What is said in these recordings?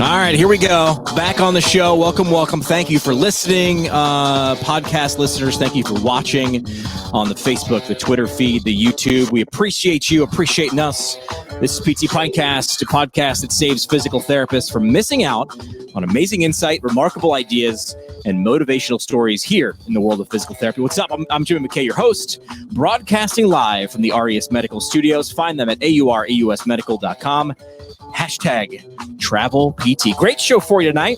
All right, here we go. Back on the show. Welcome. Thank you for listening. Podcast listeners, thank you for watching on the Facebook, the Twitter feed, the YouTube. We appreciate you appreciating us. This is PT Pintcast, a podcast that saves physical therapists from missing out on amazing insight, remarkable ideas, and motivational stories here in the world of physical therapy. What's up? I'm Jimmy McKay, your host, broadcasting live from the RES Medical Studios. Find them at aurausmedical.com. Hashtag travel PT. Great show for you tonight.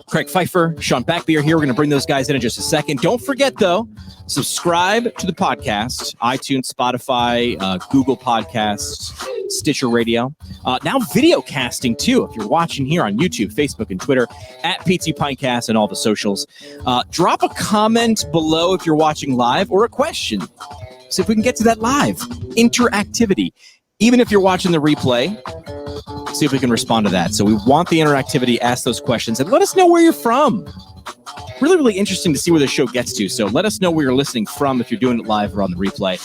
Craig Pfeiffer, Sean Bagby are here. We're going to bring those guys in just a second. Don't forget, though, subscribe to the podcast, iTunes, Spotify, Google Podcasts, Stitcher Radio. Now video casting, too, if you're watching here on YouTube, Facebook, and Twitter, at PT Pintcast and all the socials. Drop a comment below if you're watching live or a question. See if we can get to that live interactivity. Even if you're watching the replay, see if we can respond to that. So we want the interactivity, ask those questions, and let us know where you're from. Really interesting to see where the show gets to. So let us know where you're listening from if you're doing it live or on the replay.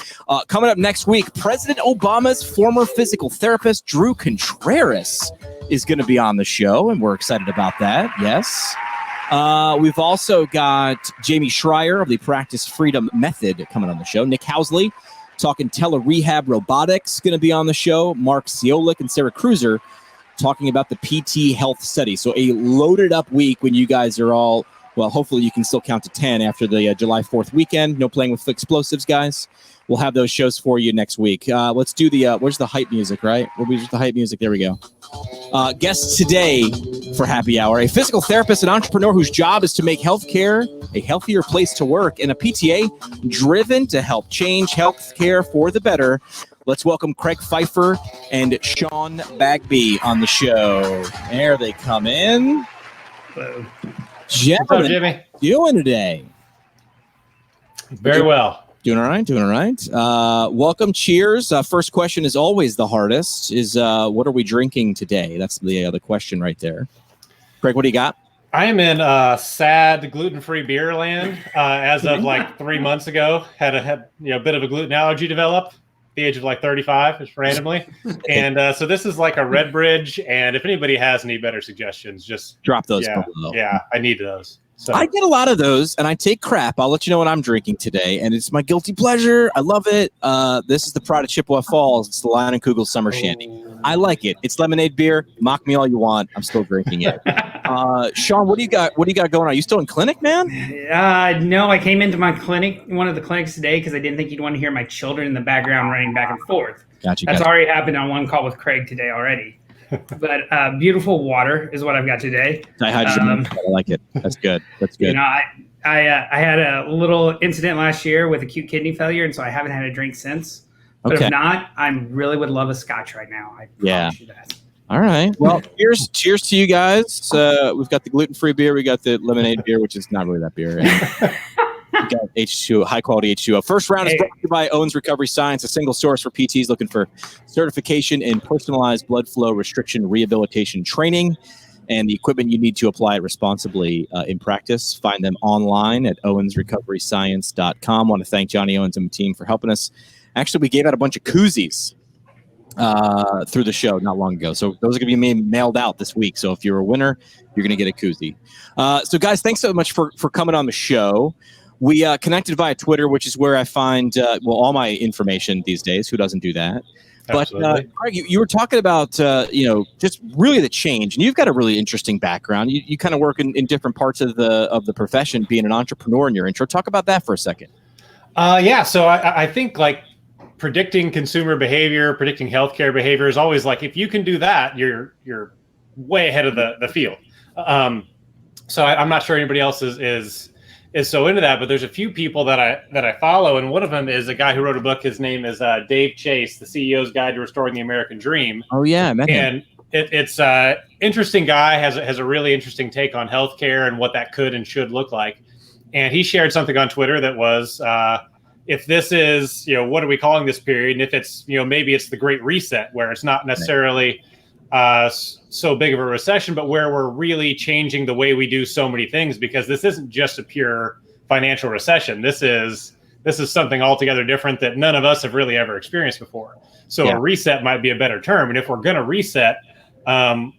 Coming up next week, President Obama's former physical therapist, Drew Contreras, is going to be on the show, and we're excited about that. Yes. We've also got Jamie Schreier of the Practice Freedom Method coming on the show. Nick Housley talking tele-rehab robotics, going to be on the show. Mark Ciolik and Sarah Cruiser talking about the PT health study. So a loaded up week when you guys are all, well, hopefully you can still count to 10 after the July 4th weekend. No playing with explosives, guys. We'll have those shows for you next week. Let's do the, where's the hype music, right? Where's the hype music? There we go. Guest today for Happy Hour, a physical therapist and entrepreneur whose job is to make healthcare a healthier place to work, and a PTA driven to help change healthcare for the better. Let's welcome Craig Pfeiffer and Sean Bagby on the show. There they come in. Hello. Gentlemen, what's up, Jimmy? how you doing today? Very well. Doing all right. Welcome. Cheers. First question is always the hardest. Is what are we drinking today? That's the question right there. Craig, what do you got? I am in sad gluten-free beer land. As of like 3 months ago, had a bit of a gluten allergy develop at the age of like 35, just randomly. And so this is like a Red Bridge. And if anybody has any better suggestions, just drop those. Yeah, I need those. So. I get a lot of those, and I take crap. I'll let you know what I'm drinking today, and it's my guilty pleasure. I love it. This is the Pride of Chippewa Falls. It's the Lion and Kugel Summer Shandy. I like it. It's lemonade beer. Mock me all you want. I'm still drinking it. Sean, what do you got? What do you got going on? Are you still in clinic, man? No, I came into my clinic, one of the clinics today, because I didn't think you'd want to hear my children in the background running back and forth. Gotcha. That's already happened on one call with Craig today already. But beautiful water is what I've got today. I like it. That's good. You know, I had a little incident last year with acute kidney failure, and so I haven't had a drink since. But if not, I really would love a scotch right now. I promise you that. All right. Well, cheers to you guys. We've got the gluten-free beer. We got the lemonade beer, which is not really that beer. We got H2O, high-quality H2O. First round is brought to you by Owens Recovery Science, a single source for PTs looking for certification in personalized blood flow restriction rehabilitation training and the equipment you need to apply it responsibly in practice. Find them online at owensrecoveryscience.com. I want to thank Johnny Owens and the team for helping us. Actually, we gave out a bunch of koozies through the show not long ago. So those are going to be mailed out this week. So if you're a winner, you're going to get a koozie. So guys, thanks so much for coming on the show. We connected via Twitter, which is where I find, all my information these days. Who doesn't do that? Absolutely. But Craig, you were talking about, just really the change. And you've got a really interesting background. You kind of work in different parts of the profession, being an entrepreneur in your intro. Talk about that for a second. So I think like predicting consumer behavior, predicting healthcare behavior is always like, if you can do that, you're way ahead of the field. So I'm not sure anybody else is so into that, but there's a few people that I follow, and one of them is a guy who wrote a book. His name is Dave Chase, The CEO's Guide to Restoring the American Dream. Oh yeah, I met him. And it's interesting guy, has a really interesting take on healthcare and what that could and should look like. And he shared something on Twitter that was, if this is, what are we calling this period? And if it's, maybe it's the Great Reset, where it's not necessarily so big of a recession, but where we're really changing the way we do so many things, because this isn't just a pure financial recession. This is something altogether different that none of us have really ever experienced before. So a reset might be a better term. And if we're going to reset,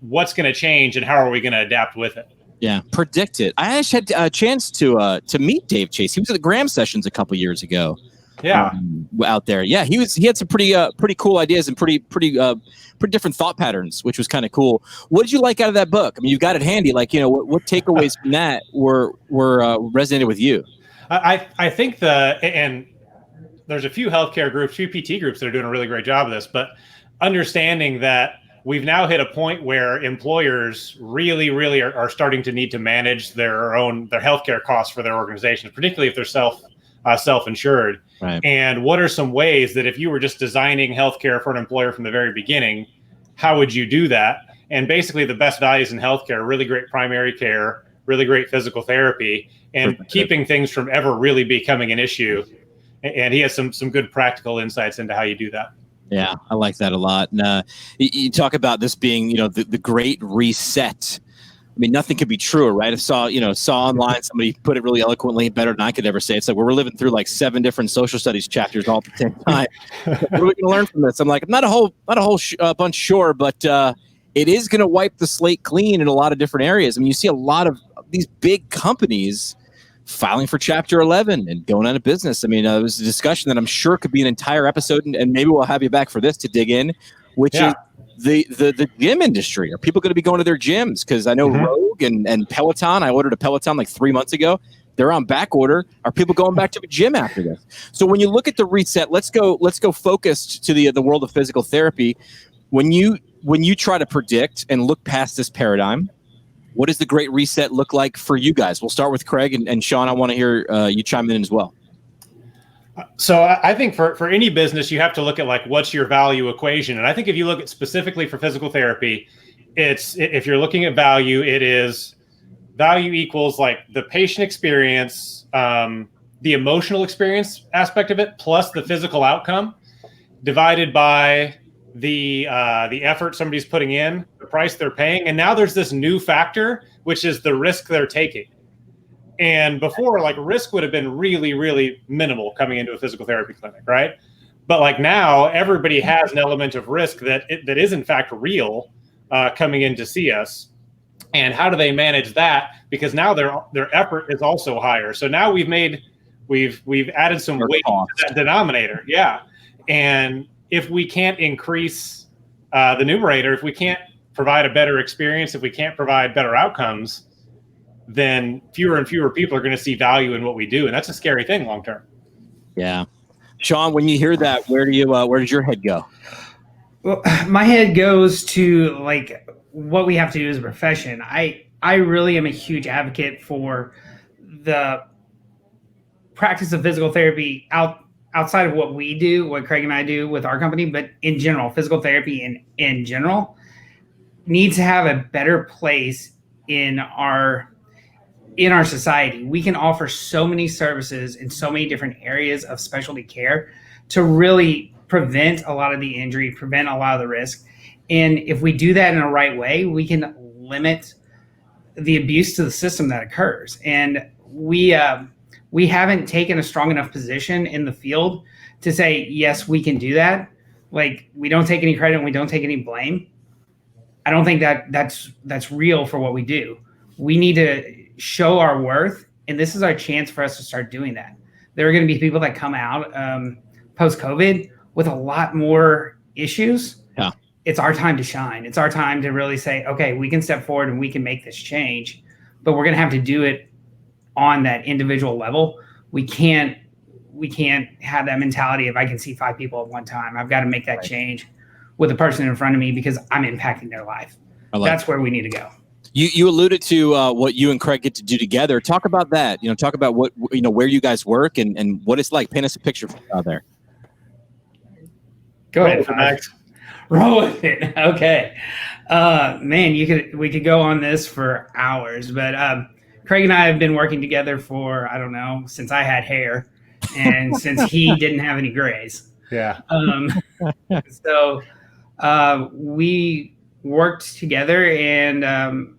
what's going to change and how are we going to adapt with it? Yeah, predict it. I actually had a chance to meet Dave Chase. He was at the Graham sessions a couple years ago. Yeah, out there. Yeah, he had some pretty cool ideas and pretty different thought patterns, which was kind of cool. What did you like out of that book? I mean, you've got it handy. Like, what takeaways from that were resonated with you? I think and there's a few healthcare groups, few PT groups that are doing a really great job of this, but understanding that we've now hit a point where employers really, really are starting to need to manage their healthcare costs for their organizations, particularly if they're self-insured. Right. And what are some ways that if you were just designing healthcare for an employer from the very beginning, how would you do that? And basically the best values in healthcare, really great primary care, really great physical therapy, and keeping things from ever really becoming an issue. And he has some good practical insights into how you do that. Yeah, I like that a lot. And you talk about this being, the great reset. I mean, nothing could be truer, right? I saw online somebody put it really eloquently, better than I could ever say. It's like we're living through like 7 different social studies chapters all at the same time. What are we going to learn from this? I'm like, I'm not a whole bunch sure, but it is going to wipe the slate clean in a lot of different areas. I mean, you see a lot of these big companies filing for Chapter 11 and going out of business. I mean, it was a discussion that I'm sure could be an entire episode, and maybe we'll have you back for this to dig in, which is the gym industry. Are people going to be going to their gyms? Because I know Rogue and Peloton, I ordered a Peloton like 3 months ago. They're on back order. Are people going back to the gym after this? So when you look at the reset, let's go focused to the world of physical therapy. When you try to predict and look past this paradigm, what does the great reset look like for you guys? We'll start with Craig and Sean. I want to hear you chime in as well. So I think for any business, you have to look at like, what's your value equation? And I think if you look at specifically for physical therapy, if you're looking at value, it is value equals like the patient experience, the emotional experience aspect of it, plus the physical outcome divided by the effort somebody's putting in, the price they're paying. And now there's this new factor, which is the risk they're taking. And before, like, risk would have been really, really minimal coming into a physical therapy clinic, right? But like now, everybody has an element of risk that is in fact real coming in to see us. And how do they manage that? Because now their effort is also higher. So now we've added some weight to that denominator, yeah. And if we can't increase the numerator, if we can't provide a better experience, if we can't provide better outcomes, then fewer and fewer people are going to see value in what we do. And that's a scary thing long term. Yeah. Sean, when you hear that, where does your head go? Well, my head goes to like what we have to do as a profession. I really am a huge advocate for the practice of physical therapy outside of what we do, what Craig and I do with our company, but in general, physical therapy in general needs to have a better place in our society. We can offer so many services in so many different areas of specialty care to really prevent a lot of the injury, prevent a lot of the risk. And if we do that in a right way, we can limit the abuse to the system that occurs. And we haven't taken a strong enough position in the field to say, yes, we can do that. Like, we don't take any credit and we don't take any blame. I don't think that's real for what we do. We need to show our worth, and this is our chance for us to start doing that. There are going to be people that come out post-COVID with a lot more issues. Yeah. It's our time to shine. It's our time to really say, okay, we can step forward and we can make this change, but we're going to have to do it on that individual level. We can't have that mentality of I can see 5 people at one time. I've got to make that change with the person in front of me because I'm impacting their life. That's where we need to go. You alluded to what you and Craig get to do together. Talk about that. Talk about what where you guys work and what it's like. Paint us a picture out there. Go ahead, Max. Roll with it. Okay, man, we could go on this for hours, but Craig and I have been working together for I don't know since I had hair, and since he didn't have any grays. Yeah. So we worked together, and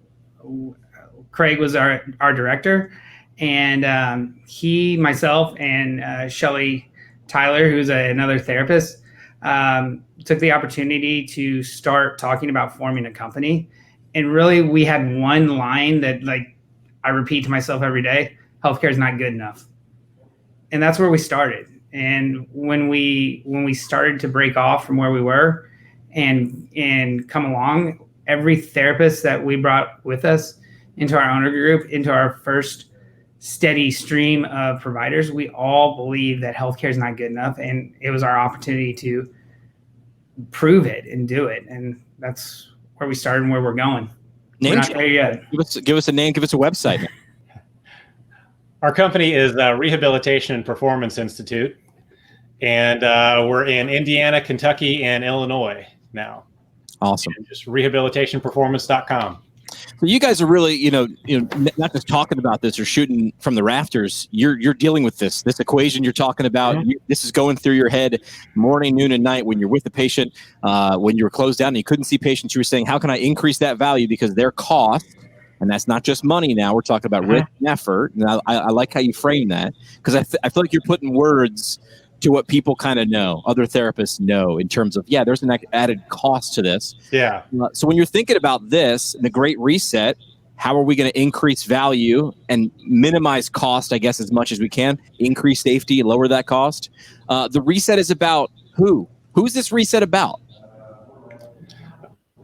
Craig was our director, and he, myself, and Shelly Tyler, who's another therapist, took the opportunity to start talking about forming a company. And really, we had one line that like I repeat to myself every day: healthcare is not good enough. And that's where we started. And when we started to break off from where we were and come along, every therapist that we brought with us into our owner group, into our first steady stream of providers, we all believe that healthcare is not good enough. And it was our opportunity to prove it and do it. And that's where we started and where we're going. We're not there yet. Give us a name, give us a website. Our company is Rehabilitation and Performance Institute, and we're in Indiana, Kentucky, and Illinois now. Awesome. And just rehabilitationperformance.com. So you guys are really, not just talking about this or shooting from the rafters. You're dealing with this equation you're talking about. Mm-hmm. This is going through your head morning, noon, and night when you're with the patient. When you were closed down and you couldn't see patients, you were saying, how can I increase that value? Because their cost, and that's not just money now, we're talking about risk and effort. And I like how you frame that, because I feel like you're putting words to what people kind of know, other therapists know, in terms of, there's an added cost to this. Yeah. So when you're thinking about this, the Great Reset, how are we going to increase value and minimize cost, I guess, as much as we can, increase safety, lower that cost? The reset is about who? Who's this reset about?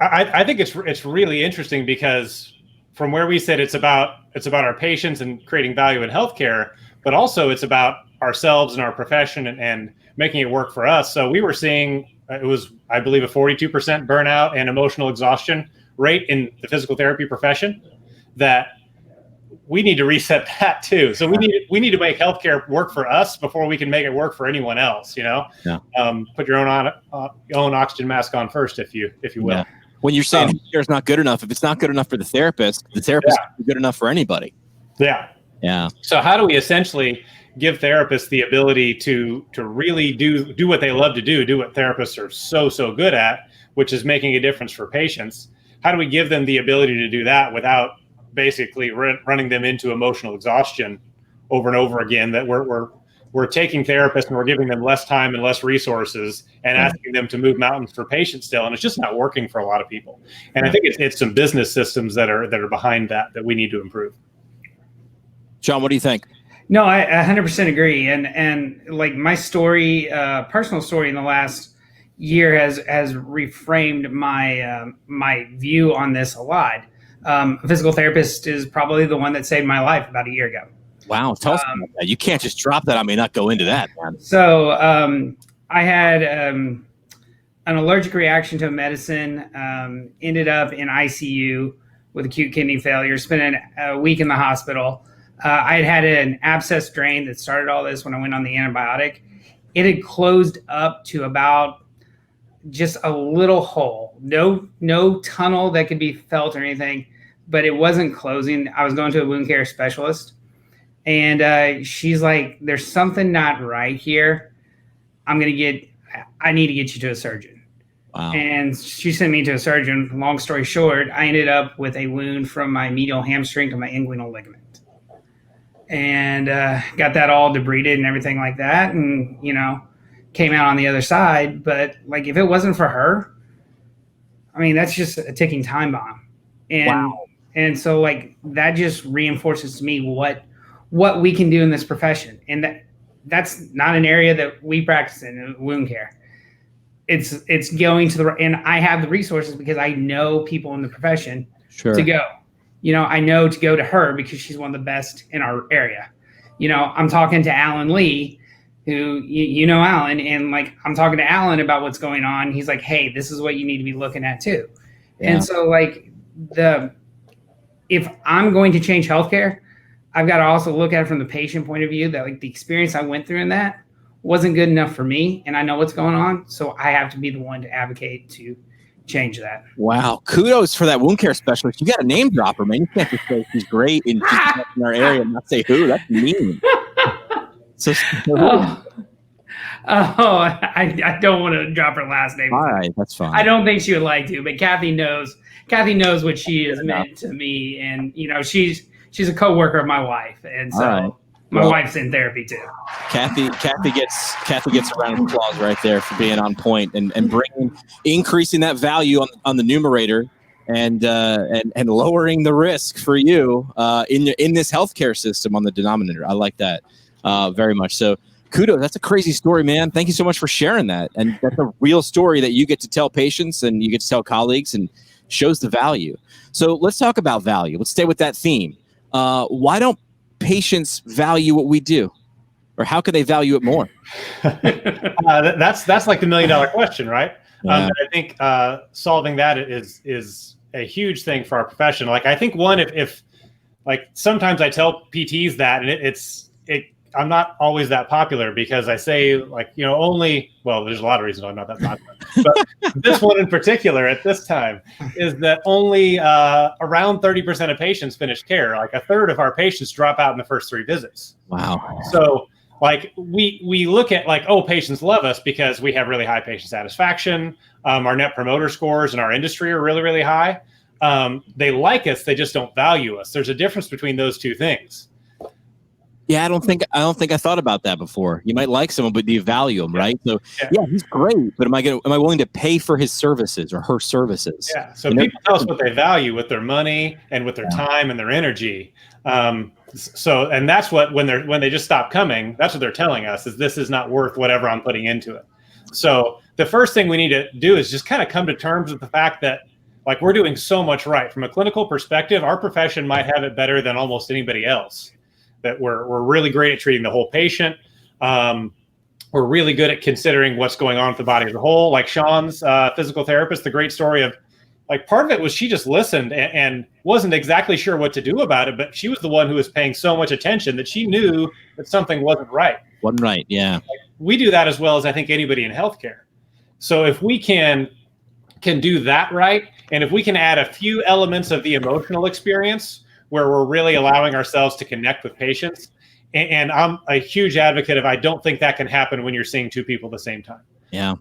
I think it's really interesting, because from where we sit, it's about our patients and creating value in healthcare, but also it's about ourselves and our profession and making it work for us. So we were seeing, it was, I believe, a 42% burnout and emotional exhaustion rate in the physical therapy profession, that we need to reset that too. So we need to make healthcare work for us before we can make it work for anyone else, Yeah. Put your own oxygen mask on first, if you will. Yeah. When you're saying healthcare is not good enough, if it's not good enough for the therapist is good enough for anybody. Yeah. Yeah. So how do we essentially give therapists the ability to really do what they love to do what therapists are so good at, which is making a difference for patients? How do we give them the ability to do that without basically running them into emotional exhaustion over and over again? That we're taking therapists and we're giving them less time and less resources and asking them to move mountains for patients still, and it's just not working for a lot of people. And I think it's some business systems that are behind that we need to improve. John, what do you think? No, I 100% agree. And like my story, personal story in the last year has reframed my view on this a lot. A physical therapist is probably the one that saved my life about a year ago. Wow. Tell us about that. You can't just drop that on me and not go into that, man. So I had an allergic reaction to a medicine, ended up in ICU with acute kidney failure, spent a week in the hospital. I had an abscess drain that started all this when I went on the antibiotic. It had closed up to about just a little hole, no tunnel that could be felt or anything, but it wasn't closing. I was going to a wound care specialist, and she's like, there's something not right here. I need to get you to a surgeon. Wow. And she sent me to a surgeon. Long story short, I ended up with a wound from my medial hamstring to my inguinal ligament. And got that all debrided and everything like that, and came out on the other side. But like, if it wasn't for her, I mean, that's just a ticking time bomb. And wow. And so like that just reinforces to me what we can do in this profession, and that's not an area that we practice in wound care. It's going to and I have the resources because I know people in the profession to go. I know to go to her because she's one of the best in our area. I'm talking to Alan Lee, who, Alan, and like, I'm talking to Alan about what's going on. He's like, hey, this is what you need to be looking at too. Yeah. And so like if I'm going to change healthcare, I've got to also look at it from the patient point of view, that like the experience I went through in that wasn't good enough for me. And I know what's going on. So I have to be the one to advocate to change that. Wow. Kudos for that wound care specialist. You got a name dropper, man. You can't just say she's great and she's in our area and not say who. That's mean. I don't want to drop her last name. All right, that's fine. I don't think she would like to, but Kathy knows what she has meant to me. And, she's a coworker of my wife. And so, My Well, wife's in therapy too. Kathy gets a round of applause right there for being on point and increasing that value on the numerator and lowering the risk for you in this healthcare system on the denominator. I like that very much. So kudos. That's a crazy story, man. Thank you so much for sharing that. And that's a real story that you get to tell patients and you get to tell colleagues and shows the value. So let's talk about value. Let's stay with that theme. Why don't patients value what we do? Or how could they value it more? That's like the $1 million question, right? Yeah. I think solving that is a huge thing for our profession. Like, I think if like sometimes I tell PTs that, and I'm not always that popular because I say, like, there's a lot of reasons I'm not that popular, but this one in particular at this time is that only around 30% of patients finish care. Like, a third of our patients drop out in the first 3 visits. Wow. So, like, we look at, like, patients love us because we have really high patient satisfaction. Our net promoter scores in our industry are really, really high. They like us, they just don't value us. There's a difference between those two things. Yeah, I don't think I thought about that before. You might like someone, but do you value him, right? So yeah, he's great, but am I willing to pay for his services or her services? Yeah. So people tell us what they value with their money and with their time and their energy. And that's what when they just stop coming, that's what they're telling us is this is not worth whatever I'm putting into it. So the first thing we need to do is just kind of come to terms with the fact that, like, we're doing so much right from a clinical perspective. Our profession might have it better than almost anybody else. That we're really great at treating the whole patient. We're really good at considering what's going on with the body as a whole. Like Sean's physical therapist, the great story of, like, part of it was she just listened and wasn't exactly sure what to do about it, but she was the one who was paying so much attention that she knew that something wasn't right. Wasn't right, yeah. Like, we do that as well as I think anybody in healthcare. So if we can do that right, and if we can add a few elements of the emotional experience where we're really allowing ourselves to connect with patients. And I'm a huge advocate of, I don't think that can happen when you're seeing 2 people at the same time. Yeah.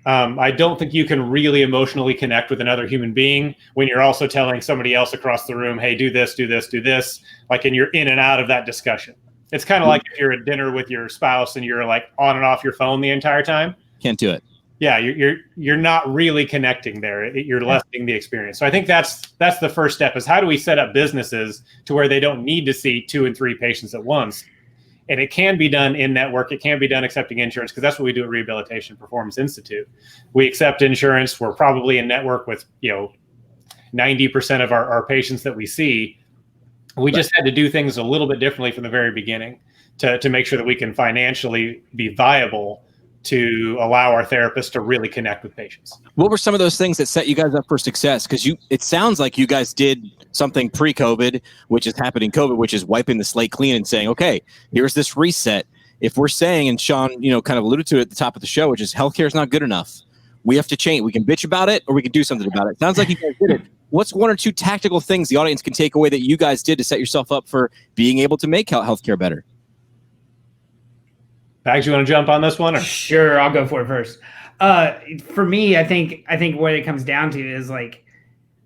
I don't think you can really emotionally connect with another human being when you're also telling somebody else across the room, hey, do this, do this, do this. Like, and you're in and out of that discussion. It's kind of like if you're at dinner with your spouse and you're, like, on and off your phone the entire time. Can't do it. Yeah, you're not really connecting there. You're lessening the experience. So I think that's the first step, is how do we set up businesses to where they don't need to see 2 and 3 patients at once? And it can be done in network. It can be done accepting insurance, because that's what we do at Rehabilitation Performance Institute. We accept insurance. We're probably in network with 90% of our patients that we see. We just had to do things a little bit differently from the very beginning to make sure that we can financially be viable to allow our therapists to really connect with patients. What were some of those things that set you guys up for success? Because it sounds like you guys did something pre-COVID, which is happening COVID, which is wiping the slate clean and saying, okay, here's this reset. If we're saying, and Sean, kind of alluded to it at the top of the show, which is healthcare is not good enough. We have to change. We can bitch about it, or we can do something about it. Sounds like you guys did it. What's 1 or 2 tactical things the audience can take away that you guys did to set yourself up for being able to make healthcare better? Bags, you want to jump on this one? Or? Sure, I'll go for it first. For me, I think what it comes down to is, like,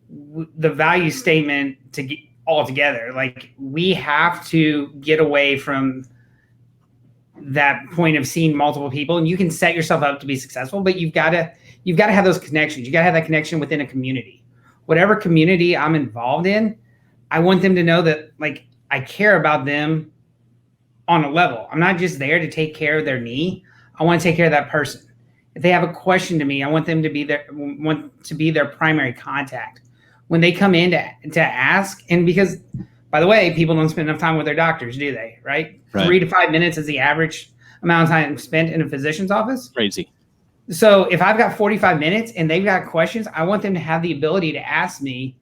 the value statement to get all together. Like, we have to get away from that point of seeing multiple people, and you can set yourself up to be successful, but you've got to have those connections. You got to have that connection within a community. Whatever community I'm involved in, I want them to know that, like, I care about them on a level. I'm not just there to take care of their knee. I want to take care of that person. If they have a question to me, I want them to be their primary contact when they come in to ask. And because, by the way, people don't spend enough time with their doctors, do they? Right? 3 to 5 minutes is the average amount of time spent in a physician's office. Crazy. So if I've got 45 minutes and they've got questions, I want them to have the ability to ask me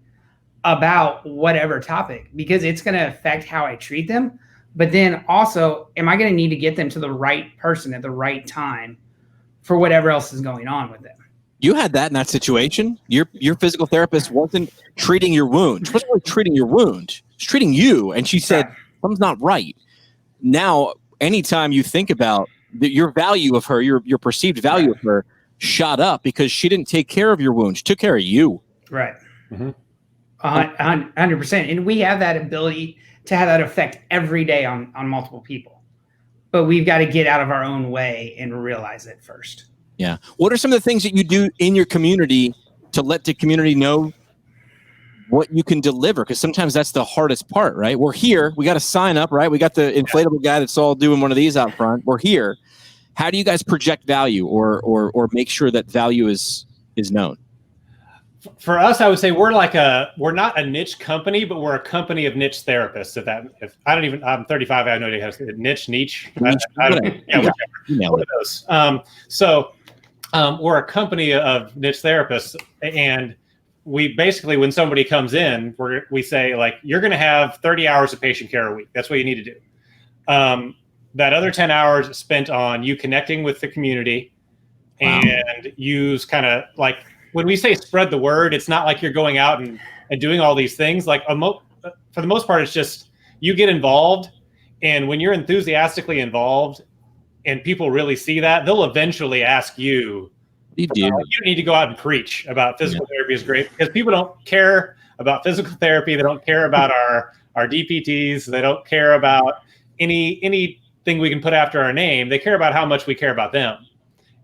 about whatever topic, because it's going to affect how I treat them. But then also, am I going to need to get them to the right person at the right time for whatever else is going on with them? You had that in that situation. Your physical therapist wasn't treating your wound. She wasn't really treating your wound. She's treating you. And she said, something's not right. Now, anytime you think about your value of her, your perceived value of her shot up because she didn't take care of your wound. She took care of you. Right. 100%. And we have that ability to have that effect every day on multiple people. But we've got to get out of our own way and realize it first. Yeah. What are some of the things that you do in your community to let the community know what you can deliver? Because sometimes that's the hardest part, right? We're here. We got to sign up, right? We got the inflatable guy that's all doing one of these out front. We're here. How do you guys project value or make sure that value is known? For us, I would say we're not a niche company, but we're a company of niche therapists. I'm 35, I have no idea how to say it. Niche. I don't know. Yeah, one of those. We're a company of niche therapists, and we basically, when somebody comes in, we say, like, you're going to have 30 hours of patient care a week. That's what you need to do. That other 10 hours is spent on you connecting with the community. Wow. And use kind of like, when we say spread the word, it's not like you're going out and doing all these things. Like for the most part, it's just you get involved. And when you're enthusiastically involved and people really see that, they'll eventually ask you, you need to go out and preach about physical therapy is great, because people don't care about physical therapy. They don't care about our DPTs. They don't care about anything we can put after our name. They care about how much we care about them.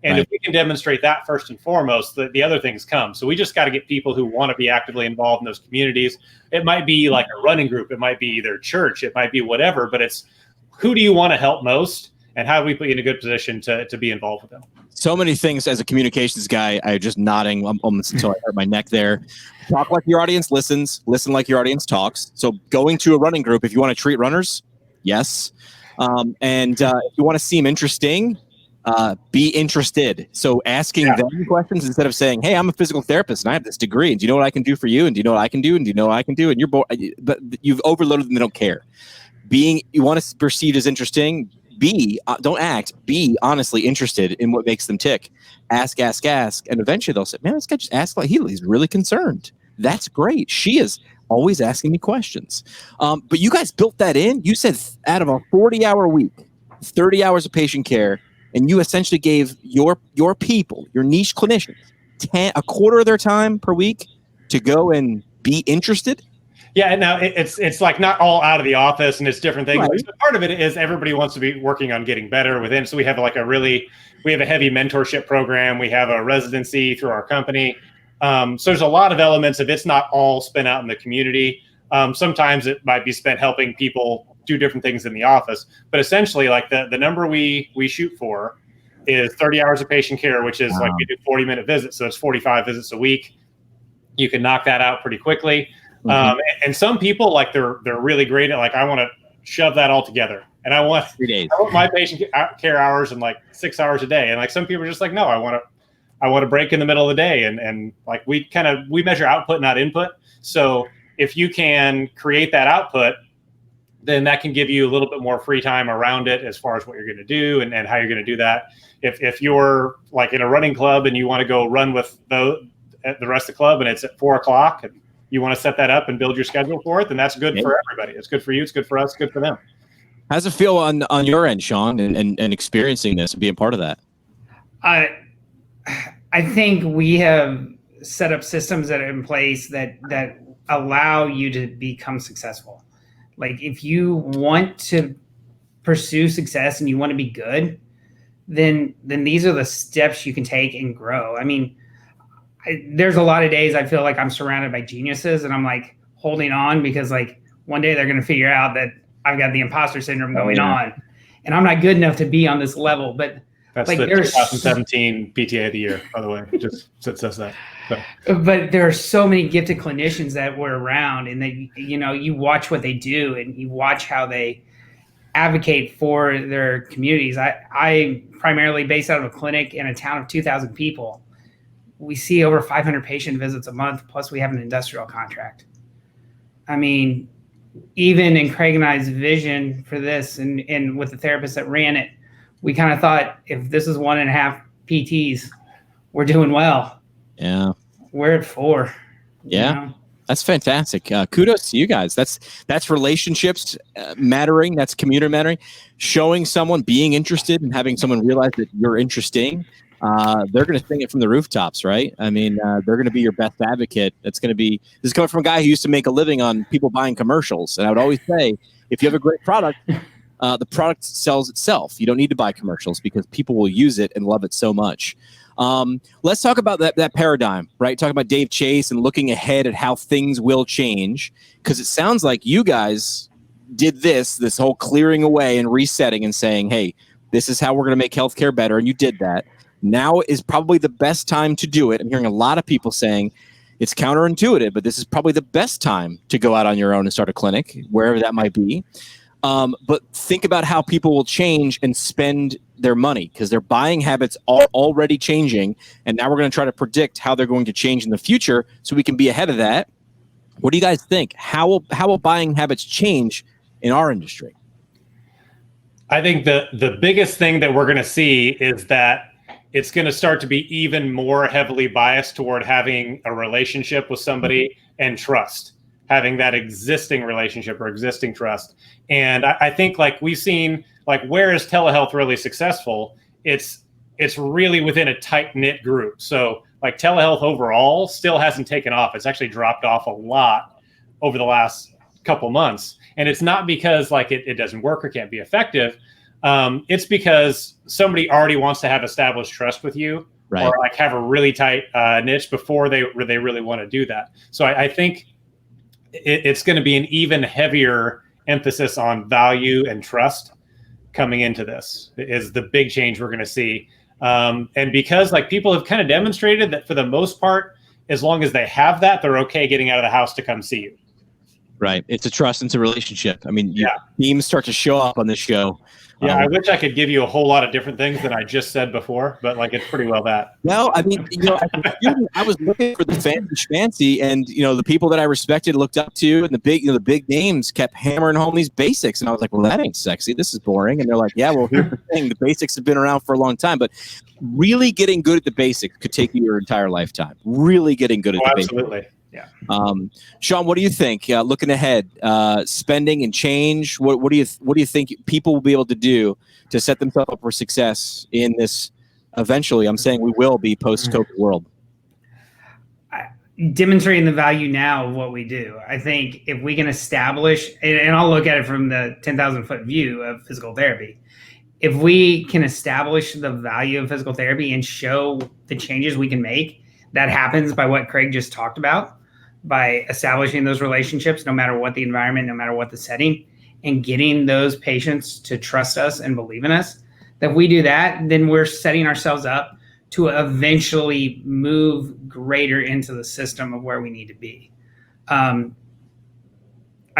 And if we can demonstrate that first and foremost, the other things come. So we just got to get people who want to be actively involved in those communities. It might be like a running group. It might be their church. It might be whatever. But it's, who do you want to help most? And how do we put you in a good position to be involved with them? So many things as a communications guy. I just nodding almost until I hurt my neck there. Talk like your audience listens. Listen like your audience talks. So going to a running group, if you want to treat runners, yes. If you want to seem interesting, be interested. So asking them questions instead of saying, hey, I'm a physical therapist and I have this degree, and do you know what I can do for you? And do you know what I can do? And do you know what I can do? And but you've overloaded them. They don't care. You want to be perceived as interesting. Don't act. Be honestly interested in what makes them tick. Ask. And eventually they'll say, man, this guy just asked like he's really concerned. That's great. She is always asking me questions. But you guys built that in. You said out of a 40-hour week, 30 hours of patient care, and you essentially gave your people, your niche clinicians, a quarter of their time per week to go and be interested. Yeah, now it's like not all out of the office, and it's different things. Right. So part of it is everybody wants to be working on getting better within. So we have we have a heavy mentorship program. We have a residency through our company. So there's a lot of elements of it's not all spent out in the community. Sometimes it might be spent helping people do different things in the office, but essentially like the number we shoot for is 30 hours of patient care, which is like we do 40-minute visits. So it's 45 visits a week. You can knock that out pretty quickly. Mm-hmm. And some people, like they're really great at like, I want to shove that all together, and I want 3 days. I want my patient care hours in like 6 hours a day. And like some people are just like, no, I want to break in the middle of the day. And like we measure output, not input. So if you can create that output, then that can give you a little bit more free time around it as far as what you're going to do and how you're going to do that. If you're like in a running club and you want to go run with the rest of the club and it's at 4:00 and you want to set that up and build your schedule for it, then that's good for everybody. It's good for you. It's good for us. It's good for them. How's it feel on your end, Sean, and experiencing this and being part of that? I think we have set up systems that are in place that allow you to become successful. Like if you want to pursue success and you want to be good, then these are the steps you can take and grow. I mean, there's a lot of days I feel like I'm surrounded by geniuses and I'm like holding on because like one day they're going to figure out that I've got the imposter syndrome going on and I'm not good enough to be on this level. But that's like the 2017 PTA of the year, by the way. Just says that. So. But there are so many gifted clinicians that were around, and that you watch what they do, and you watch how they advocate for their communities. I primarily based out of a clinic in a town of 2,000 people. We see over 500 patient visits a month, plus we have an industrial contract. I mean, even in Craig and I's vision for this, and with the therapist that ran it, we kind of thought if this is 1.5 PTs, we're doing well. Yeah. We're at 4. Yeah. That's fantastic. Kudos to you guys. That's relationships mattering. That's community mattering. Showing someone, being interested and having someone realize that you're interesting. they're going to sing it from the rooftops, right? I mean, they're going to be your best advocate. This is coming from a guy who used to make a living on people buying commercials. And I would always say, if you have a great product, the product sells itself. You don't need to buy commercials because people will use it and love it so much. Let's talk about that paradigm, right? Talk about Dave Chase and looking ahead at how things will change, because it sounds like you guys did this whole clearing away and resetting and saying, hey, this is how we're going to make healthcare better. And you did that. Now is probably the best time to do it. I'm hearing a lot of people saying it's counterintuitive, but this is probably the best time to go out on your own and start a clinic, wherever that might be. But think about how people will change and spend their money, because their buying habits are already changing. And now we're going to try to predict how they're going to change in the future so we can be ahead of that. What do you guys think? How will buying habits change in our industry? I think the biggest thing that we're going to see is that it's going to start to be even more heavily biased toward having a relationship with somebody and trust, having that existing relationship or existing trust. And I think like we've seen, like, where is telehealth really successful? It's really within a tight knit group. So like telehealth overall still hasn't taken off. It's actually dropped off a lot over the last couple months. And it's not because like it doesn't work or can't be effective. It's because somebody already wants to have established trust with you, right, or like have a really tight niche before they really want to do that. So I think it's going to be an even heavier emphasis on value and trust coming into this is the big change we're going to see. And because like people have kind of demonstrated that for the most part, as long as they have that, they're okay getting out of the house to come see you. Right. It's a trust and it's a relationship. I mean, themes start to show up on this show. Yeah, I wish I could give you a whole lot of different things than I just said before, but like it's pretty well that. No, I mean, as a student, I was looking for the fancy, and the people that I respected, looked up to, and the big names kept hammering home these basics, and I was like, well, that ain't sexy. This is boring. And they're like, yeah, well, here's the thing: the basics have been around for a long time, but really getting good at the basics could take you your entire lifetime. Really getting good at the basics. Absolutely. Yeah. Sean, what do you think? Looking ahead, spending and change. What do you think people will be able to do to set themselves up for success in this? Eventually, I'm saying we will be post-COVID world. Demonstrating the value now of what we do. I think if we can establish, and I'll look at it from the 10,000 foot view of physical therapy. If we can establish the value of physical therapy and show the changes we can make, that happens by what Craig just talked about, by establishing those relationships, no matter what the environment, no matter what the setting, and getting those patients to trust us and believe in us. That if we do that, then we're setting ourselves up to eventually move greater into the system of where we need to be. I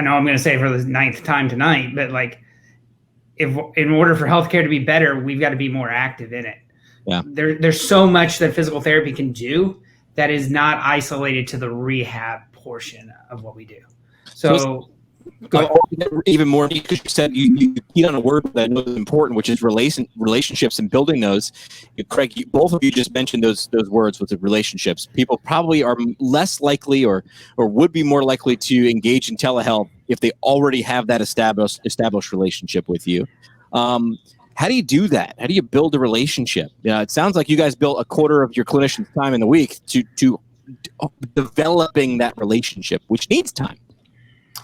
know I'm going to say it for the 9th time tonight, but like, if in order for healthcare to be better, we've got to be more active in it. Yeah. There's so much that physical therapy can do that is not isolated to the rehab portion of what we do. So even more, because you said you keyed on a word that I know is important, which is relationships and building those. Craig, both of you just mentioned those words with the relationships. People probably are less likely or would be more likely to engage in telehealth if they already have that established relationship with you. How do you do that? How do you build a relationship? It sounds like you guys built a quarter of your clinician's time in the week to developing that relationship, which needs time.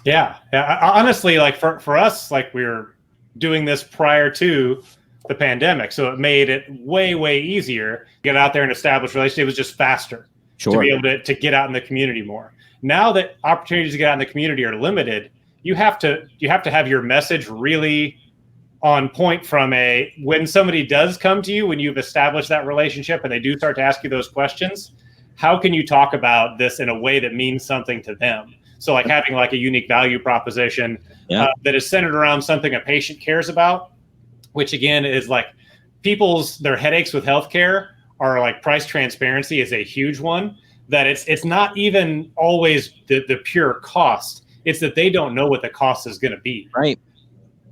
Yeah. Honestly, like for us, like we were doing this prior to the pandemic, so it made it way easier to get out there and establish relationships. It was just faster to be able to get out in the community more. Now that opportunities to get out in the community are limited, you have to have your message really on point from when somebody does come to you, when you've established that relationship and they do start to ask you those questions, how can you talk about this in a way that means something to them? So like having like a unique value proposition that is centered around something a patient cares about, which again is like their headaches with healthcare are like price transparency is a huge one, that it's not even always the pure cost. It's that they don't know what the cost is going to be. Right.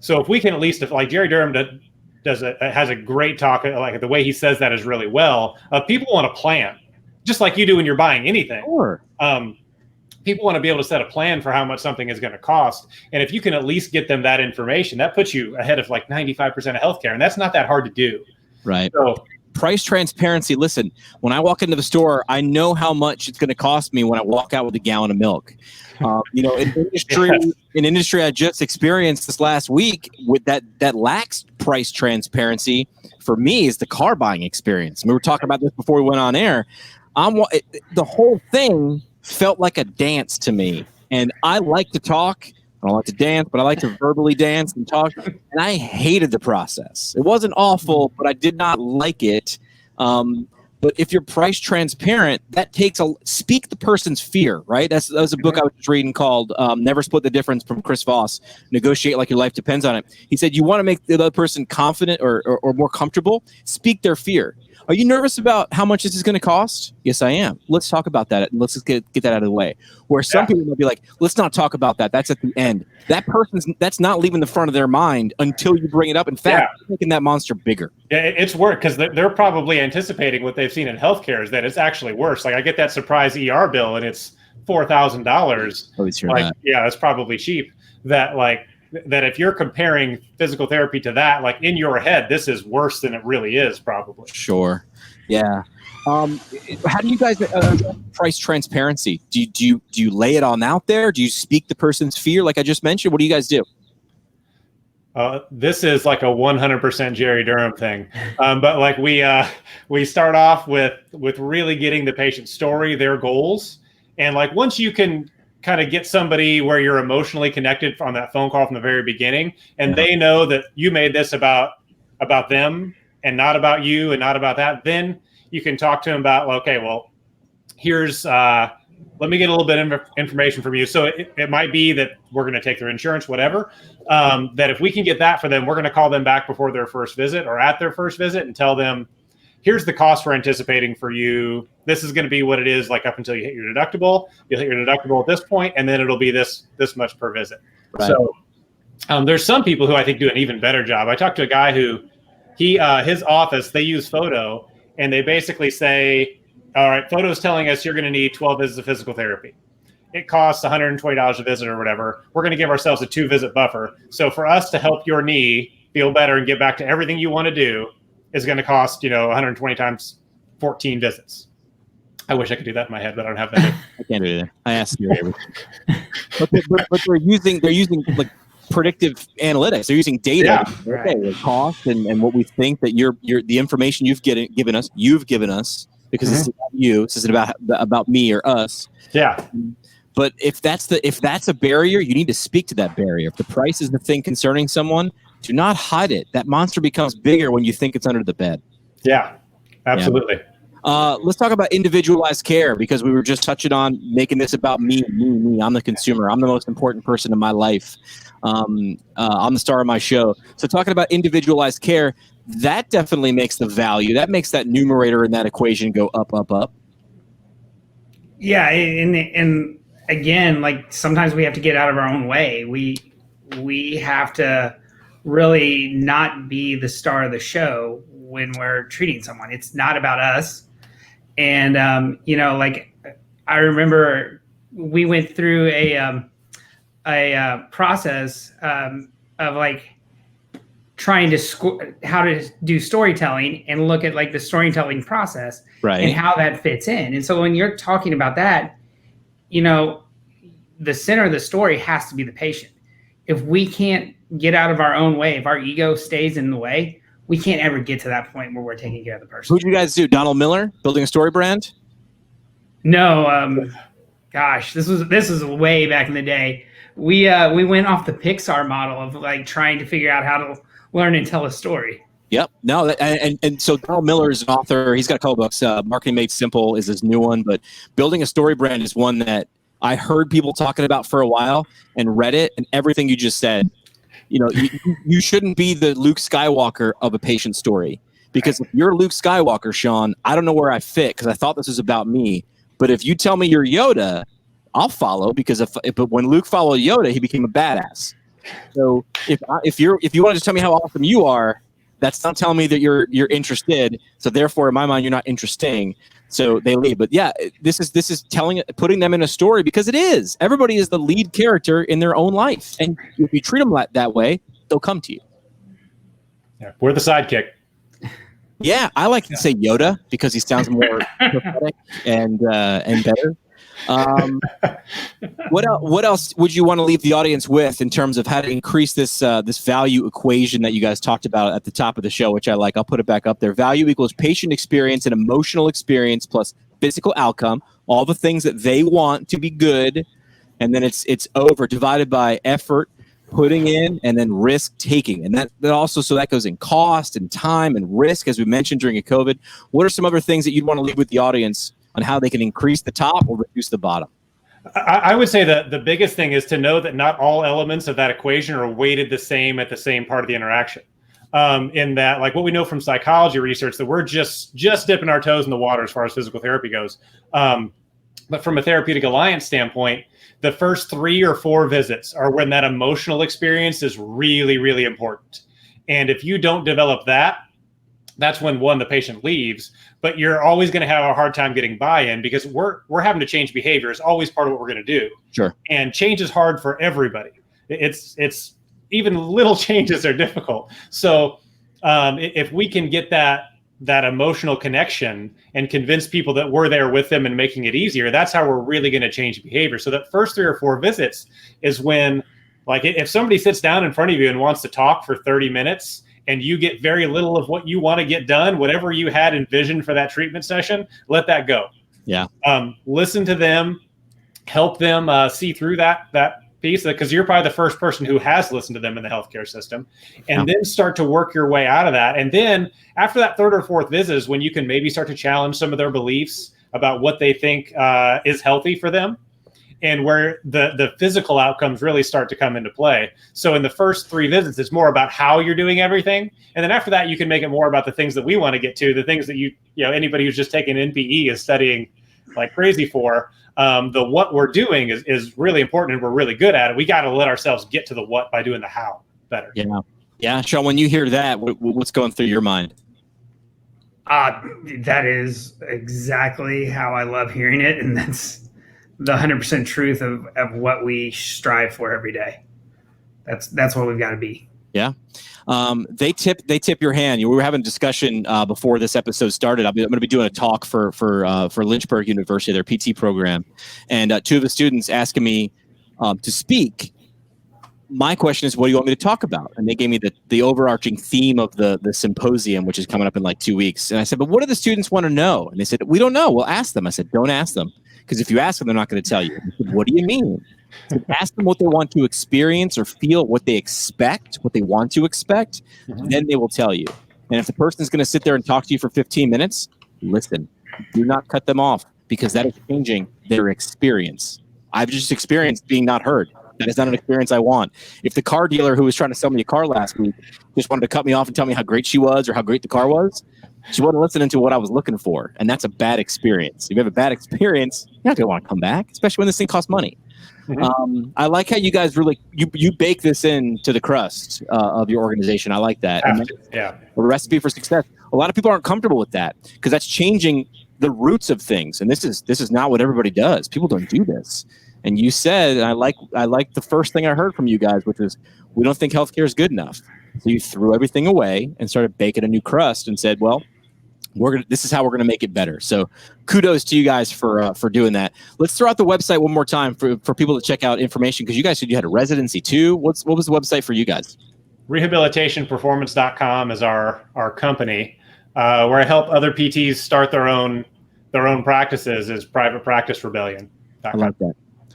So if we can at least, like Jerry Durham has a great talk, like the way he says that is really well. People want a plan, just like you do when you're buying anything. Sure. People want to be able to set a plan for how much something is going to cost. And if you can at least get them that information, that puts you ahead of like 95% of healthcare. And that's not that hard to do. Right. So price transparency. Listen, when I walk into the store, I know how much it's going to cost me when I walk out with a gallon of milk. In industry I just experienced this last week with that lacks price transparency for me is the car buying experience. We were talking about this before we went on air. The whole thing felt like a dance to me, and I like to talk. I don't like to dance, but I like to verbally dance and talk. And I hated the process. It wasn't awful, but I did not like it. But if you're price transparent, that takes speak the person's fear, right? That was a book I was just reading called Never Split the Difference from Chris Voss. Negotiate like your life depends on it. He said, you want to make the other person confident or more comfortable, speak their fear. Are you nervous about how much this is going to cost? Yes, I am. Let's talk about that. Let's just get that out of the way. Where some people might be like, let's not talk about that. That's at the end. That's not leaving the front of their mind until you bring it up. In fact, making that monster bigger. Yeah, it's worse because they're probably anticipating what they've seen in healthcare is that it's actually worse. Like I get that surprise ER bill and it's $4,000. That's probably cheap. That if you're comparing physical therapy to that, like in your head, this is worse than it really is, probably. Sure. Yeah. How do you guys price transparency? Do you lay it on out there? Do you speak the person's fear, like I just mentioned? What do you guys do? This is like a 100% Jerry Durham thing, but like we start off with really getting the patient's story, their goals, and like once you can kind of get somebody where you're emotionally connected on that phone call from the very beginning, and they know that you made this about them and not about you and not about that, then you can talk to them about, okay, well, here's let me get a little bit of information from you. So it might be that we're going to take their insurance, whatever, that if we can get that for them, we're going to call them back before their first visit or at their first visit and tell them, here's the cost we're anticipating for you. This is going to be what it is, like up until you hit your deductible. You'll hit your deductible at this point, and then it'll be this much per visit. Right. So there's some people who I think do an even better job. I talked to a guy who his office, they use Photo, and they basically say, all right, Photo's telling us you're going to need 12 visits of physical therapy. It costs $120 a visit or whatever. We're going to give ourselves a 2-visit buffer. So for us to help your knee feel better and get back to everything you want to do is going to cost, 120 times 14 visits. I wish I could do that in my head, but I don't have that. I can't do that. I asked you everything. but they're using like predictive analytics. They're using data. Yeah, right. Okay, the cost and what we think that you're the information you've given us because this is about you. This isn't about me or us. Yeah. But if that's a barrier, you need to speak to that barrier. If the price is the thing concerning someone, do not hide it. That monster becomes bigger when you think it's under the bed. Yeah, absolutely. Yeah. Let's talk about individualized care, because we were just touching on making this about me. I'm the consumer. I'm the most important person in my life. I'm the star of my show. So talking about individualized care, that definitely makes the value. That makes that numerator in that equation go up, up, up. Yeah, and again, like sometimes we have to get out of our own way. We have to really not be the star of the show when we're treating someone. It's not about us. And like I remember we went through a process of like trying to how to do storytelling and look at like the storytelling process, right, and how that fits in. And so when you're talking about that, the center of the story has to be the patient. If we can't get out of our own way, if our ego stays in the way, we can't ever get to that point where we're taking care of the person. Who'd you guys do? Donald Miller, building a story brand? No, gosh, this was way back in the day. We went off the Pixar model of like trying to figure out how to learn and tell a story. Yep. No, and so Donald Miller is an author. He's got a couple books. Marketing Made Simple is his new one, but building a story brand is one that I heard people talking about for a while and read it, and everything you just said. You shouldn't be the Luke Skywalker of a patient story, because if you're Luke Skywalker, Sean, I don't know where I fit because I thought this was about me. But if you tell me you're Yoda, I'll follow, because but when Luke followed Yoda, he became a badass. So if you want to tell me how awesome you are, that's not telling me that you're interested. So therefore, in my mind, you're not interesting. So they leave. But yeah, this is putting them in a story, because it is. Everybody is the lead character in their own life, and if you treat them that way, they'll come to you. Yeah, we're the sidekick. Yeah, I like to say Yoda because he sounds more prophetic and better. What else would you want to leave the audience with in terms of how to increase this value equation that you guys talked about at the top of the show, which I like? I'll put it back up there. Value equals patient experience and emotional experience plus physical outcome, all the things that they want to be good, and then it's over divided by effort putting in and then risk taking, and that also, so that goes in cost and time and risk, as we mentioned during COVID. What are some other things that you'd want to leave with the audience on how they can increase the top or reduce the bottom? I would say that the biggest thing is to know that not all elements of that equation are weighted the same at the same part of the interaction. In that, like what we know from psychology research, that we're just dipping our toes in the water as far as physical therapy goes. But from a therapeutic alliance standpoint, the first 3 or 4 visits are when that emotional experience is really, really important. And if you don't develop that, that's when the patient leaves, but you're always going to have a hard time getting buy-in because we're having to change behavior. It's always part of what we're going to do. Sure. And change is hard for everybody. It's even little changes are difficult. So if we can get that emotional connection and convince people that we're there with them and making it easier, that's how we're really going to change behavior. So that first 3 or 4 visits is when, like, if somebody sits down in front of you and wants to talk for 30 minutes and you get very little of what you want to get done, whatever you had envisioned for that treatment session, let that go. Yeah. Listen to them, help them see through that piece, because you're probably the first person who has listened to them in the healthcare system, and then start to work your way out of that. And then after that 3rd or 4th visit is when you can maybe start to challenge some of their beliefs about what they think is healthy for them, and where the physical outcomes really start to come into play. So in the first 3 visits, it's more about how you're doing everything. And then after that, you can make it more about the things that we want to get to, the things that anybody who's just taking NPE is studying like crazy for. What we're doing is really important, and we're really good at it. We got to let ourselves get to the what by doing the how better. Yeah. Sean, when you hear that, what's going through your mind? That is exactly how I love hearing it, and that's the 100% truth of what we strive for every day. That's what we've got to be. Yeah. They tip your hand. We were having a discussion before this episode started. I'm going to be doing a talk for Lynchburg University, their PT program, and 2 of the students asking me to speak. My question is, what do you want me to talk about? And they gave me the overarching theme of the symposium, which is coming up in like 2 weeks. And I said, but what do the students want to know? And they said, we don't know. We'll ask them. I said, don't ask them, because if you ask them, they're not going to tell you. I said, what do you mean? So ask them what they want to experience or feel, what they expect, what they want to expect, then they will tell you. And if the person is going to sit there and talk to you for 15 minutes, listen. Do not cut them off, because that is changing their experience. I've just experienced being not heard. That is not an experience I want. If the car dealer who was trying to sell me a car last week just wanted to cut me off and tell me how great she was or how great the car was, she wasn't listening to what I was looking for. And that's a bad experience. If you have a bad experience, you're not going to want to come back, especially when this thing costs money. I like how you guys really you bake this into the crust of your organization. I like that. Yeah. A recipe for success. A lot of people aren't comfortable with that because that's changing the roots of things. And this is not what everybody does. People don't do this. And you said, and I like the first thing I heard from you guys, which is, we don't think healthcare is good enough. So you threw everything away and started baking a new crust and said, well, this is how we're going to make it better. So kudos to you guys for doing that. Let's throw out the website one more time for people to check out information, because you guys said you had a residency too. What was the website for you guys? Rehabilitationperformance.com is our company, where I help other PTs start their own practices, is privatepracticerebellion.com. I like that.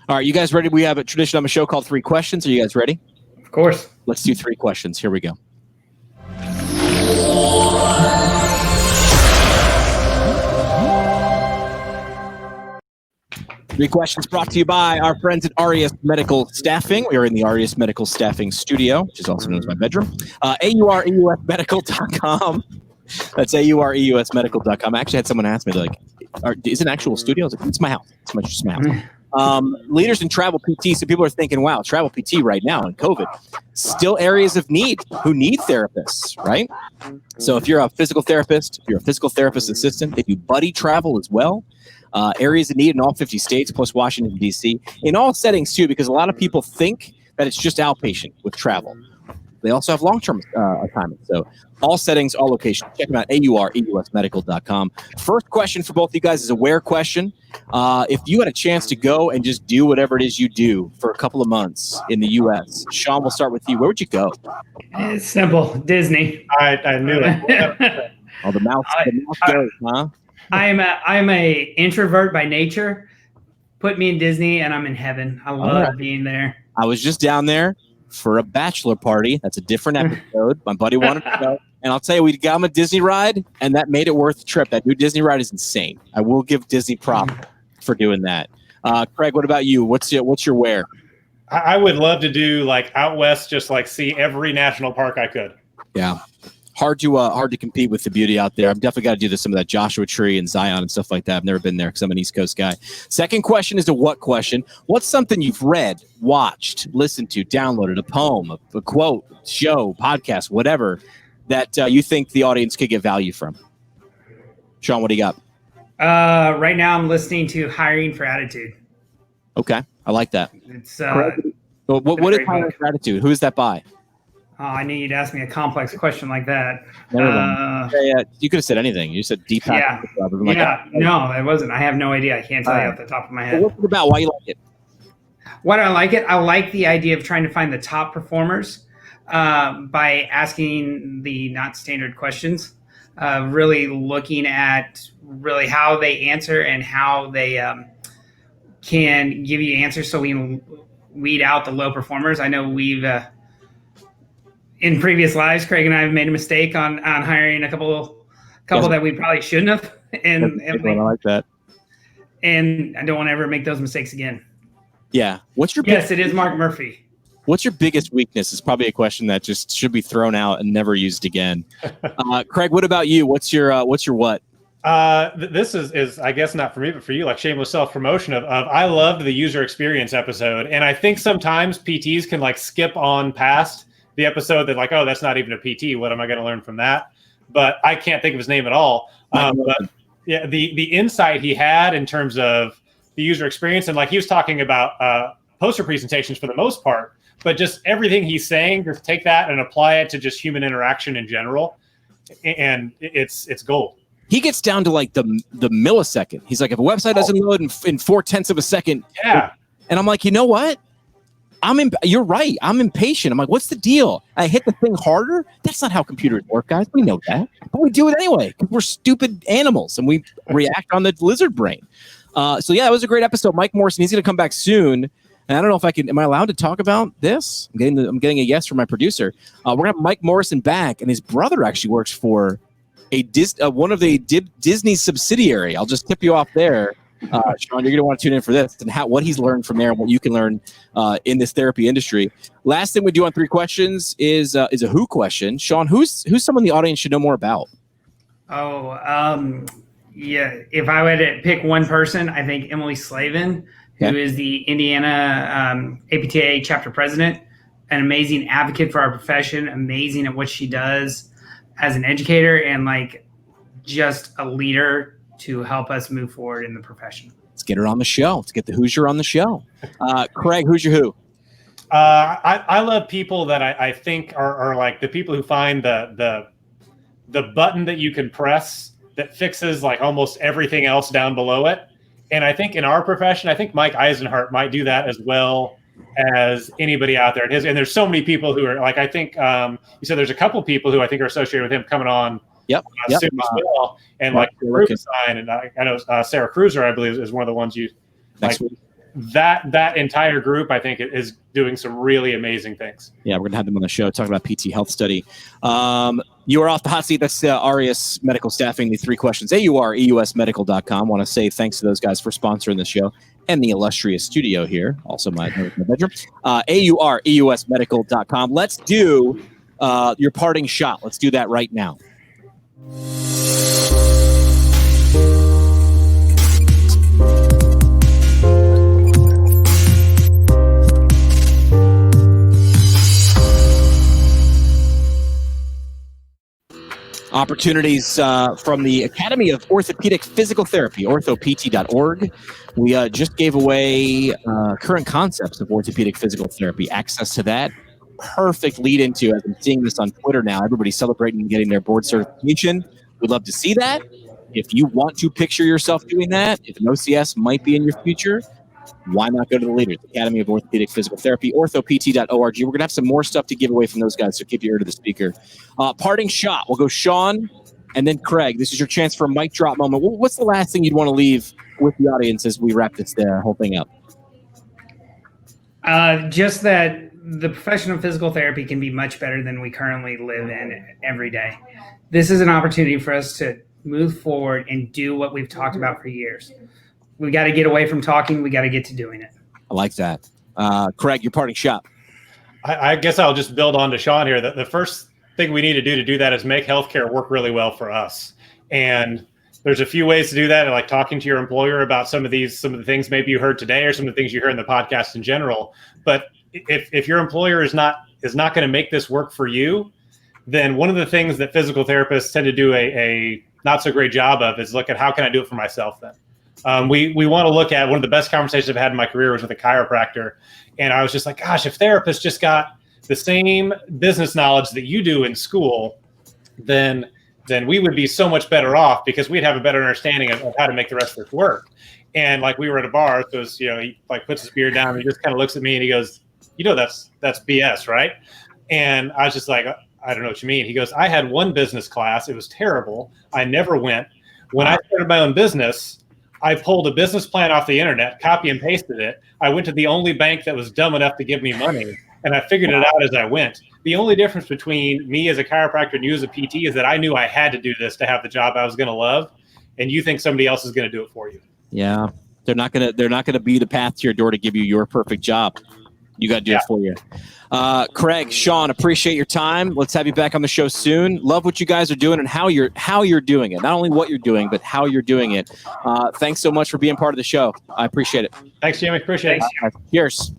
All right, you guys ready? We have a tradition on the show called 3 questions. Are you guys ready? Of course. Let's do 3 questions. Here we go. Three questions brought to you by our friends at Arias Medical Staffing. We are in the Arias Medical Staffing studio, which is also known as my bedroom. AUREUSmedical.com. That's AUREUSmedical.com. I actually had someone ask me, like, is it an actual studio? I was like, it's my house. It's just my house. Leaders in travel PT. So people are thinking, wow, travel PT right now in COVID, still areas of need, who need therapists, right? So if you're a physical therapist, if you're a physical therapist assistant, they do buddy travel as well. Areas of need in all 50 states, plus Washington, D.C. In all settings too, because a lot of people think that it's just outpatient with travel. They also have long-term assignments. So all settings, all locations. Check them out, AUR-EUSmedical.com. First question for both of you guys is a where question. If you had a chance to go and just do whatever it is you do for a couple of months in the U.S., Sean, we'll start with you. Where would you go? It's simple. Disney. I knew it. Oh, the mouth goes, huh? I'm a introvert by nature. Put me in Disney and I'm in heaven. I love being there. I was just down there for a bachelor party. That's a different episode. My buddy wanted to go. And I'll tell you, we got him a Disney ride, and that made it worth the trip. That new Disney ride is insane. I will give Disney props for doing that. Craig, what about you? What's your where? I would love to do like out west, just like see every national park I could. Yeah. Hard to compete with the beauty out there. I've definitely got to do some of that Joshua Tree and Zion and stuff like that. I've never been there because I'm an East Coast guy. Second question is a what question. What's something you've read, watched, listened to, downloaded, a poem, a quote, show, podcast, whatever, that you think the audience could get value from? Sean, what do you got? Right now I'm listening to Hiring for Attitude. Okay, I like that. It's what is Hiring for Attitude? Who is that by? I knew you'd ask me a complex question like that. You could have said anything. You said deep. No, it wasn't. I have no idea. I can't tell you off the top of my head. What's it about? Why you like it? Why do I like it? I like the idea of trying to find the top performers by asking the not standard questions. Really looking at really how they answer and how they can give you answers so we can weed out the low performers. I know we've in previous lives, Craig and I have made a mistake on hiring a couple that we probably shouldn't have. And I like that. And I don't want to ever make those mistakes again. Yeah. Yes, it is Mark Murphy. What's your biggest weakness? Is probably a question that just should be thrown out and never used again. Craig, what about you? What's your what? This is I guess not for me, but for you, like shameless self-promotion of I loved the user experience episode. And I think sometimes PTs can like skip on past the episode that like, oh, that's not even a PT. What am I going to learn from that? But I can't think of his name at all. But yeah, the insight he had in terms of the user experience, and like he was talking about poster presentations for the most part, but just everything he's saying, just take that and apply it to just human interaction in general, and it's gold. He gets down to like the millisecond. He's like, if a website doesn't load in 0.4 of a second, yeah. And I'm like, you know what? You're right. I'm impatient. I'm like, what's the deal? I hit the thing harder. That's not how computers work, guys. We know that, but we do it anyway because we're stupid animals and we react on the lizard brain. So yeah, it was a great episode. Mike Morrison, he's going to come back soon. And I don't know if I can. Am I allowed to talk about this? I'm getting a yes from my producer. We're gonna have Mike Morrison back, and his brother actually works for one of the Disney subsidiary. I'll just tip you off there. Sean, you're going to want to tune in for this and what he's learned from there and what you can learn in this therapy industry. Last thing we do on 3 questions is a who question. Sean, who's someone the audience should know more about? Yeah. If I were to pick one person, I think Emily Slavin, who is the Indiana APTA chapter president, an amazing advocate for our profession, amazing at what she does as an educator, and like just a leader to help us move forward in the profession. Let's get her on the show. Let's get the Hoosier on the show. Craig, who's your who? I love people that I think are like the people who find the button that you can press that fixes like almost everything else down below it. And I think in our profession, I think Mike Eisenhart might do that as well as anybody out there. And there's so many people who are like, I think you said there's a couple people who I think are associated with him coming on soon as well. And like Redesign, and I know Sarah Cruiser, I believe, is one of the ones you like. That entire group, I think, is doing some really amazing things. Yeah, we're gonna have them on the show talking about PT health study. You are off the hot seat. That's Arias Medical Staffing. The 3 questions. AUR-EUSmedical.com. Want to say thanks to those guys for sponsoring the show and the illustrious studio here. Also my bedroom. AUR-EUSmedical.com. Let's do your parting shot. Let's do that right now. Opportunities from the Academy of Orthopedic Physical Therapy, orthopt.org. We just gave away current concepts of orthopedic physical therapy. Access to that perfect lead into, as I'm seeing this on Twitter now, everybody's celebrating getting their board certification. We'd love to see that. If you want to picture yourself doing that, if an OCS might be in your future, why not go to the leaders, Academy of Orthopedic Physical Therapy, orthopt.org. We're going to have some more stuff to give away from those guys, so keep your ear to the speaker. Parting shot. We'll go Sean and then Craig. This is your chance for a mic drop moment. What's the last thing you'd want to leave with the audience as we wrap this whole thing up? Just that the profession of physical therapy can be much better than we currently live in every day. This is an opportunity for us to move forward and do what we've talked about for years. We got to get away from talking. We got to get to doing it. I like that. Craig, your parting shot. I guess I'll just build on to Sean here. That the first thing we need to do that is make healthcare work really well for us. And there's a few ways to do that, like talking to your employer about some of the things maybe you heard today or some of the things you heard in the podcast in general. But if your employer is not going to make this work for you, then one of the things that physical therapists tend to do a not so great job of is look at how can I do it for myself then. We want to look at one of the best conversations I've had in my career was with a chiropractor. And I was just like, gosh, if therapists just got the same business knowledge that you do in school, then we would be so much better off because we'd have a better understanding of how to make the rest of this work. And like we were at a bar, so he like puts his beer down and he just kind of looks at me and he goes, that's BS, right? And I was just like, I don't know what you mean. He goes, I had one business class. It was terrible. I never went. When I started my own business, I pulled a business plan off the internet, copy and pasted it. I went to the only bank that was dumb enough to give me money, and I figured it out as I went. The only difference between me as a chiropractor and you as a PT is that I knew I had to do this to have the job I was going to love, and you think somebody else is going to do it for you. Yeah, they're not gonna be the path to your door to give you your perfect job. You got to do it for you. Craig, Sean, appreciate your time. Let's have you back on the show soon. Love what you guys are doing and how you're doing it. Not only what you're doing, but how you're doing it. Thanks so much for being part of the show. I appreciate it. Thanks, Jimmy. Appreciate it. Cheers.